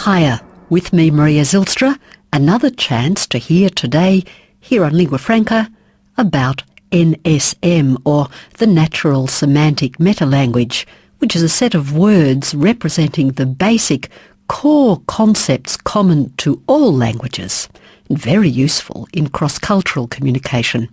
Hiya, with me Maria Zijlstra, another chance to hear today, here on Lingua Franca, about NSM, or the Natural Semantic Metalanguage, which is a set of words representing the basic core concepts common to all languages, and very useful in cross-cultural communication.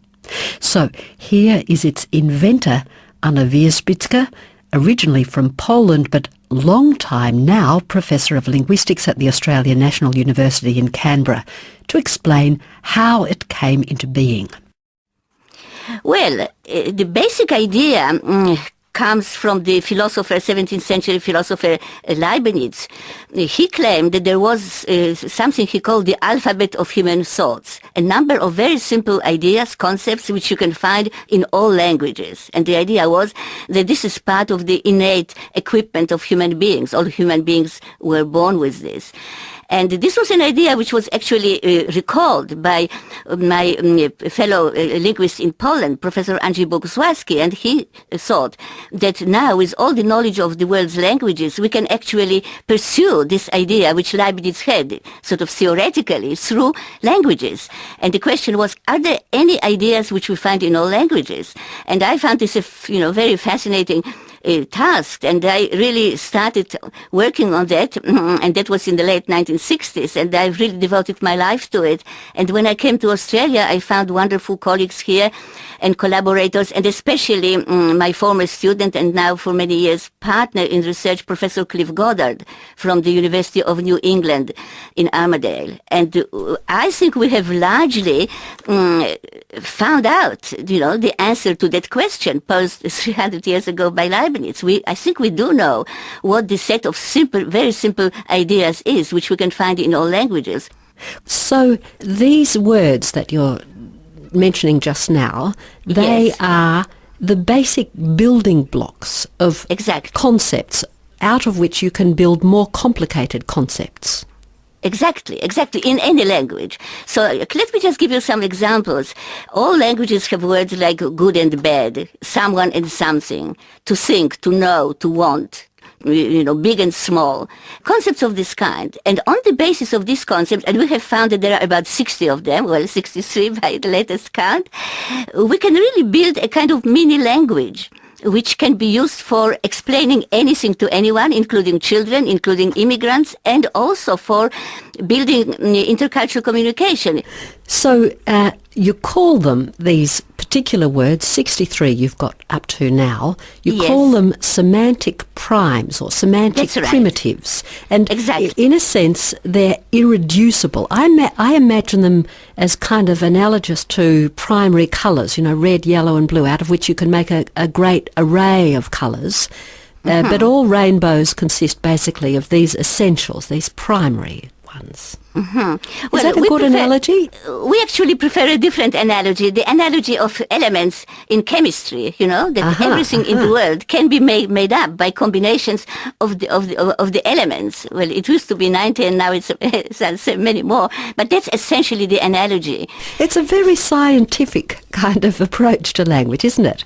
So here is its inventor, Anna Wierzbicka, originally from Poland but long time now Professor of Linguistics at the Australian National University in Canberra, to explain how it came into being. Well, the basic idea comes from the 17th century philosopher Leibniz. He claimed that there was something he called the alphabet of human thoughts, a number of very simple ideas, concepts which you can find in all languages. And the idea was that this is part of the innate equipment of human beings. All human beings were born with this. And this was an idea which was actually recalled by my fellow linguist in Poland, Professor Andrzej Bogusławski, and he thought that now, with all the knowledge of the world's languages, we can actually pursue this idea which Leibniz had, sort of theoretically, through languages. And the question was, are there any ideas which we find in all languages? And I found this a very fascinating task, and I really started working on that, and that was in the late 1960s, and I really devoted my life to it. And when I came to Australia, I found wonderful colleagues here and collaborators, and especially my former student and now for many years partner in research, Professor Cliff Goddard from the University of New England in Armidale. And I think we have largely found out, the answer to that question posed 300 years ago by Leibniz. I think we do know what the set of very simple ideas is, which we can find in all languages. So these words that you're mentioning just now, they are the basic building blocks of concepts out of which you can build more complicated concepts. Exactly, in any language. So let me just give you some examples. All languages have words like good and bad, someone and something, to think, to know, to want, big and small, concepts of this kind. And on the basis of this concept, and we have found that there are about 60 of them, 63 by the latest count, we can really build a kind of mini language which can be used for explaining anything to anyone, including children, including immigrants, and also for building intercultural communication. So you call them, these particular words, 63 you've got up to now, you call them semantic primes or semantic primitives. And in a sense, they're irreducible. I imagine them as kind of analogous to primary colours, red, yellow and blue, out of which you can make a great array of colours. But all rainbows consist basically of these essentials, these primary ones. Is that a good analogy? We actually prefer a different analogy, the analogy of elements in chemistry, that everything in the world can be made up by combinations of the elements. Well, it used to be 90 and now it's many more, but that's essentially the analogy. It's a very scientific kind of approach to language, isn't it?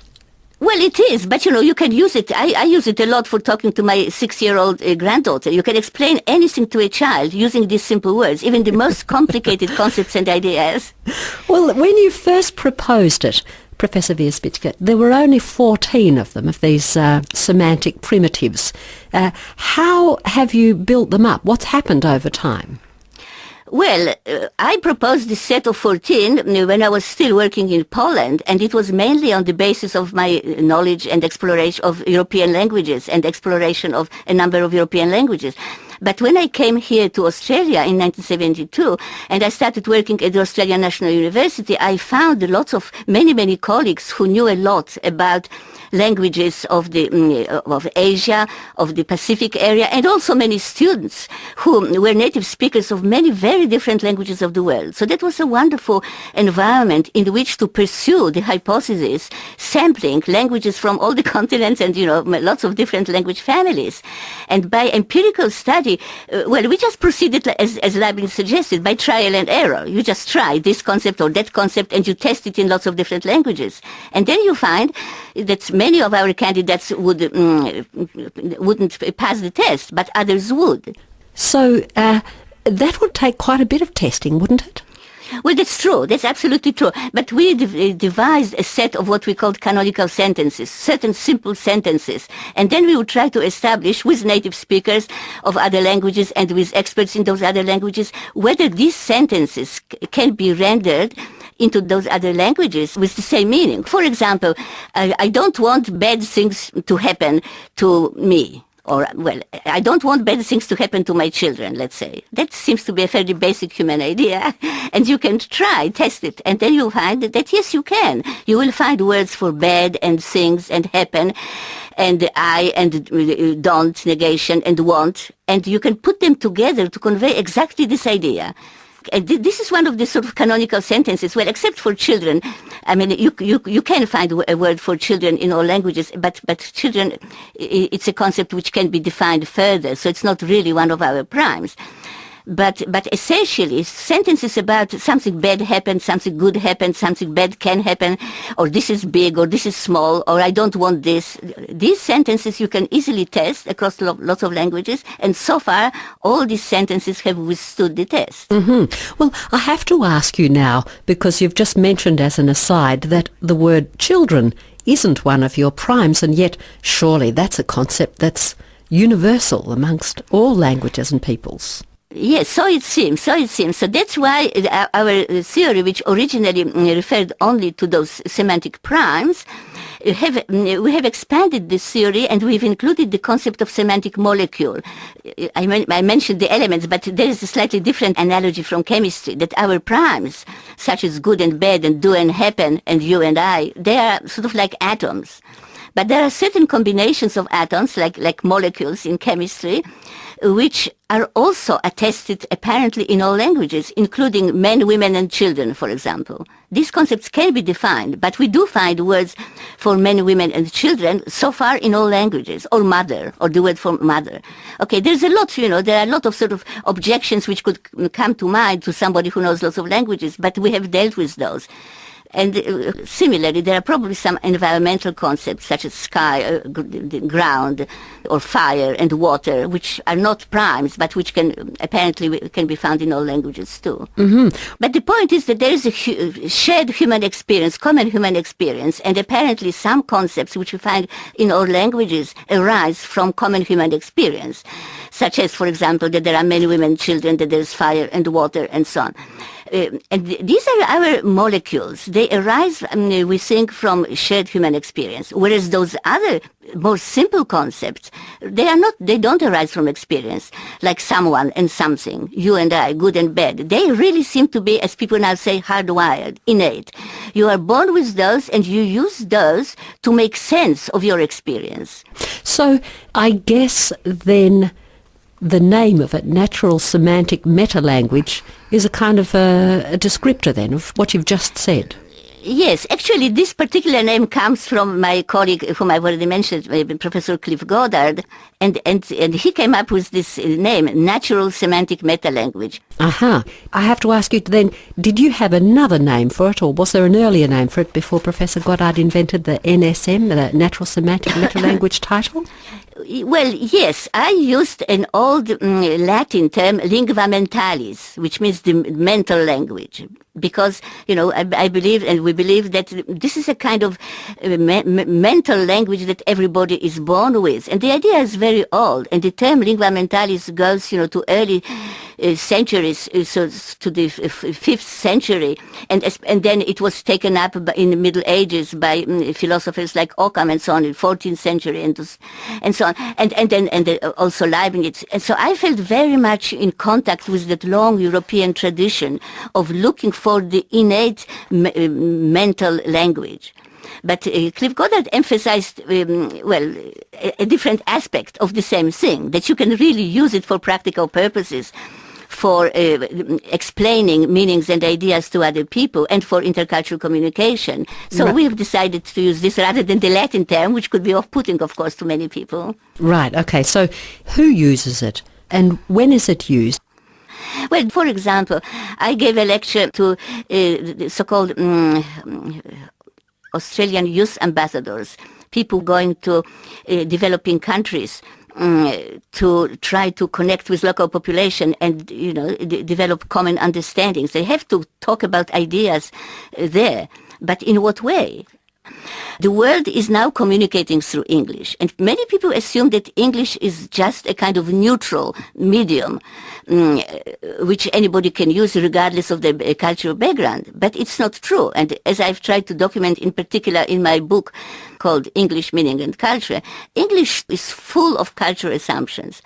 Well, it is, but you can use it. I use it a lot for talking to my 6-year-old granddaughter. You can explain anything to a child using these simple words, even the most complicated concepts and ideas. Well, when you first proposed it, Professor Wierzbicka, there were only 14 of them, of these semantic primitives. How have you built them up? What's happened over time? Well, I proposed this set of 14 when I was still working in Poland, and it was mainly on the basis of my knowledge and exploration of European languages and exploration of a number of European languages. But when I came here to Australia in 1972, and I started working at the Australian National University, I found many colleagues who knew a lot about languages of Asia, of the Pacific area, and also many students who were native speakers of many very different languages of the world. So that was a wonderful environment in which to pursue the hypothesis, sampling languages from all the continents and, lots of different language families. And by empirical study, we just proceeded, as Leibniz suggested, by trial and error. You just try this concept or that concept and you test it in lots of different languages. And then you find that many of our candidates wouldn't pass the test, but others would. So that would take quite a bit of testing, wouldn't it? Well, that's true. That's absolutely true. But we devised a set of what we called canonical sentences, certain simple sentences. And then we would try to establish with native speakers of other languages and with experts in those other languages whether these sentences can be rendered into those other languages with the same meaning. For example, I don't want bad things to happen to me. Or, well, I don't want bad things to happen to my children, let's say. That seems to be a fairly basic human idea. And you can test it. And then you'll find that, yes, you can. You will find words for bad and things and happen and I and don't, negation and want. And you can put them together to convey exactly this idea. And this is one of the sort of canonical sentences. Well, except for children, I mean, you can find a word for children in all languages, but children, it's a concept which can be defined further, so it's not really one of our primes. But essentially, sentences about something bad happened, something good happened, something bad can happen, or this is big, or this is small, or I don't want this. These sentences you can easily test across lots of languages, and so far, all these sentences have withstood the test. Mm-hmm. Well, I have to ask you now, because you've just mentioned as an aside that the word children isn't one of your primes, and yet surely that's a concept that's universal amongst all languages and peoples. Yes, so it seems. So that's why our theory, which originally referred only to those semantic primes, we have expanded this theory and we've included the concept of semantic molecule. I mentioned the elements, but there is a slightly different analogy from chemistry, that our primes, such as good and bad and do and happen and you and I, they are sort of like atoms. But there are certain combinations of atoms, like molecules in chemistry, which are also attested apparently in all languages, including men, women, and children, for example. These concepts can be defined, but we do find words for men, women, and children so far in all languages, or mother, or the word for mother. Okay, there's a lot, there are a lot of sort of objections which could come to mind to somebody who knows lots of languages, but we have dealt with those. And similarly, there are probably some environmental concepts such as sky, ground, or fire and water, which are not primes, but which can be found in all languages too. Mm-hmm. But the point is that there is a shared human experience, common human experience, and apparently some concepts which we find in all languages arise from common human experience, such as, for example, that there are men, women, children, that there is fire and water, and so on. And these are our molecules. They arise, we think, from shared human experience. Whereas those other more simple concepts, they don't arise from experience, like someone and something, you and I, good and bad. They really seem to be, as people now say, hardwired, innate. You are born with those and you use those to make sense of your experience. So I guess then the name of it, Natural Semantic Metalanguage, is a kind of a descriptor then of what you've just said. Yes, actually this particular name comes from my colleague whom I've already mentioned, Professor Cliff Goddard, and he came up with this name, Natural Semantic Metalanguage. Aha. I have to ask you then, did you have another name for it, or was there an earlier name for it before Professor Goddard invented the NSM, the Natural Semantic Metalanguage title? Well, yes, I used an old Latin term, lingua mentalis, which means the mental language. Because, I believe, and we believe, that this is a kind of mental language that everybody is born with. And the idea is very old. And the term lingua mentalis goes, to early centuries, so to the 5th century. And then it was taken up in the Middle Ages by philosophers like Occam and so on in the 14th century and so on. And then also Leibniz. And so I felt very much in contact with that long European tradition of looking for the innate mental language. But Cliff Goddard emphasized, a different aspect of the same thing, that you can really use it for practical purposes, for explaining meanings and ideas to other people, and for intercultural communication. So right. We have decided to use this rather than the Latin term, which could be off-putting, of course, to many people. Right, okay. So who uses it, and when is it used? Well, for example, I gave a lecture to the so-called Australian youth ambassadors, people going to developing countries to try to connect with local population and, develop common understandings. They have to talk about ideas there. But in what way? The world is now communicating through English, and many people assume that English is just a kind of neutral medium which anybody can use regardless of their cultural background. But it's not true. And as I've tried to document in particular in my book called English, Meaning and Culture, English is full of cultural assumptions.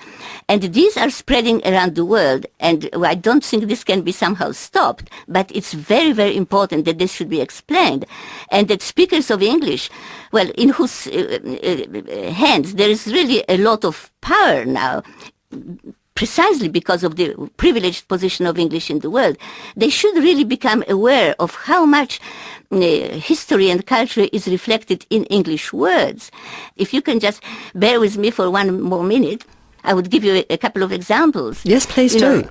And these are spreading around the world, and I don't think this can be somehow stopped, but it's very, very important that this should be explained, and that speakers of English, well, in whose hands there is really a lot of power now, precisely because of the privileged position of English in the world, they should really become aware of how much history and culture is reflected in English words. If you can just bear with me for one more minute, I would give you a couple of examples. Yes, please do.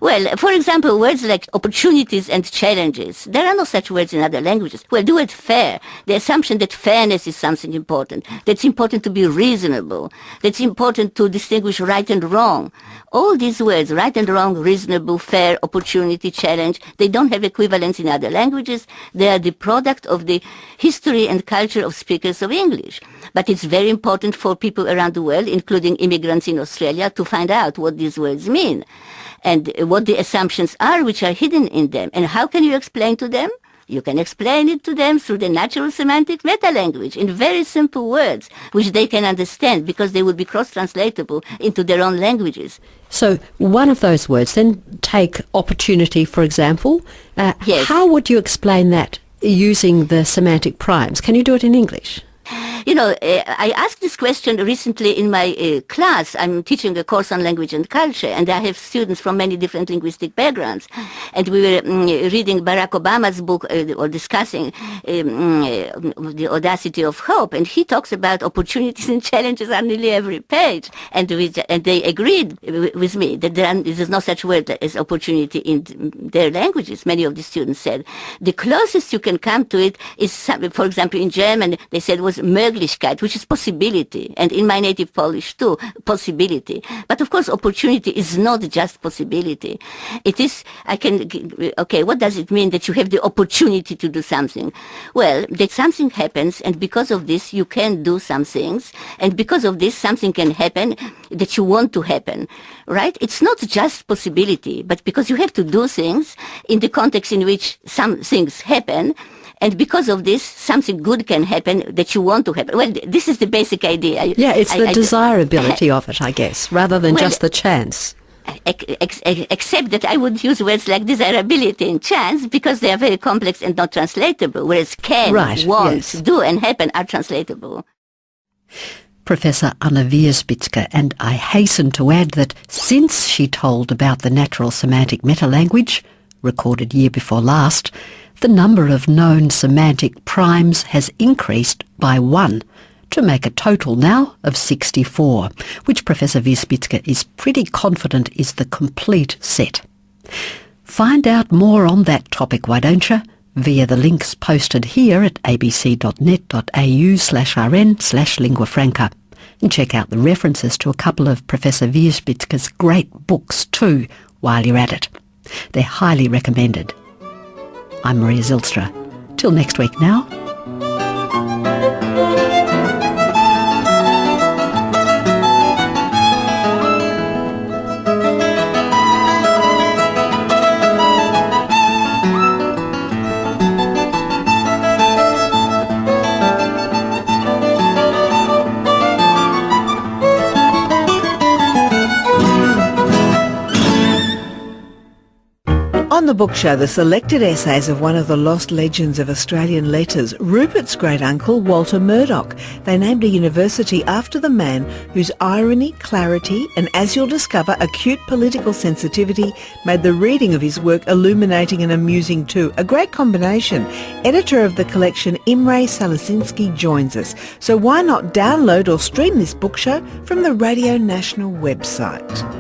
Well, for example, words like opportunities and challenges. There are no such words in other languages. Well, do it fair. The assumption that fairness is something important, that's important to be reasonable, that's important to distinguish right and wrong. All these words, right and wrong, reasonable, fair, opportunity, challenge, they don't have equivalents in other languages. They are the product of the history and culture of speakers of English. But it's very important for people around the world, including immigrants in Australia, to find out what these words mean and what the assumptions are which are hidden in them. And how can you explain to them? You can explain it to them through the natural semantic metalanguage in very simple words, which they can understand because they will be cross-translatable into their own languages. So one of those words, then take opportunity, for example. Yes. How would you explain that using the semantic primes? Can you do it in English? I asked this question recently in my class. I'm teaching a course on language and culture, and I have students from many different linguistic backgrounds. And we were reading Barack Obama's book or discussing the audacity of hope, and he talks about opportunities and challenges on nearly every page. And they agreed with me that there is no such word as opportunity in their languages. Many of the students said the closest you can come to it is, for example, in German, they said was Möglichkeit, which is possibility, and in my native Polish too, possibility. But of course, opportunity is not just possibility. It is, what does it mean that you have the opportunity to do something? Well, that something happens, and because of this, you can do some things, and because of this, something can happen that you want to happen, right? It's not just possibility, but because you have to do things in the context in which some things happen, and because of this, something good can happen that you want to happen. Well, this is the basic idea. Yeah, it's the desirability of it, I guess, rather than just the chance. Except that I would use words like desirability and chance because they are very complex and not translatable, whereas can, want, do, and happen are translatable. Professor Anna Wierzbicka, and I hasten to add that since she told about the natural semantic metalanguage, recorded year before last, the number of known semantic primes has increased by 1 to make a total now of 64, which Professor Wierzbicka is pretty confident is the complete set. Find out more on that topic, why don't you, via the links posted here at abc.net.au/rn/lingua franca. And check out the references to a couple of Professor Wierzbicka's great books too while you're at it. They're highly recommended. I'm Maria Zijlstra. Till next week now. On the book show, the selected essays of one of the lost legends of Australian letters, Rupert's great-uncle, Walter Murdoch. They named a university after the man whose irony, clarity and, as you'll discover, acute political sensitivity made the reading of his work illuminating and amusing too. A great combination. Editor of the collection, Imre Salasinski, joins us. So why not download or stream this book show from the Radio National website?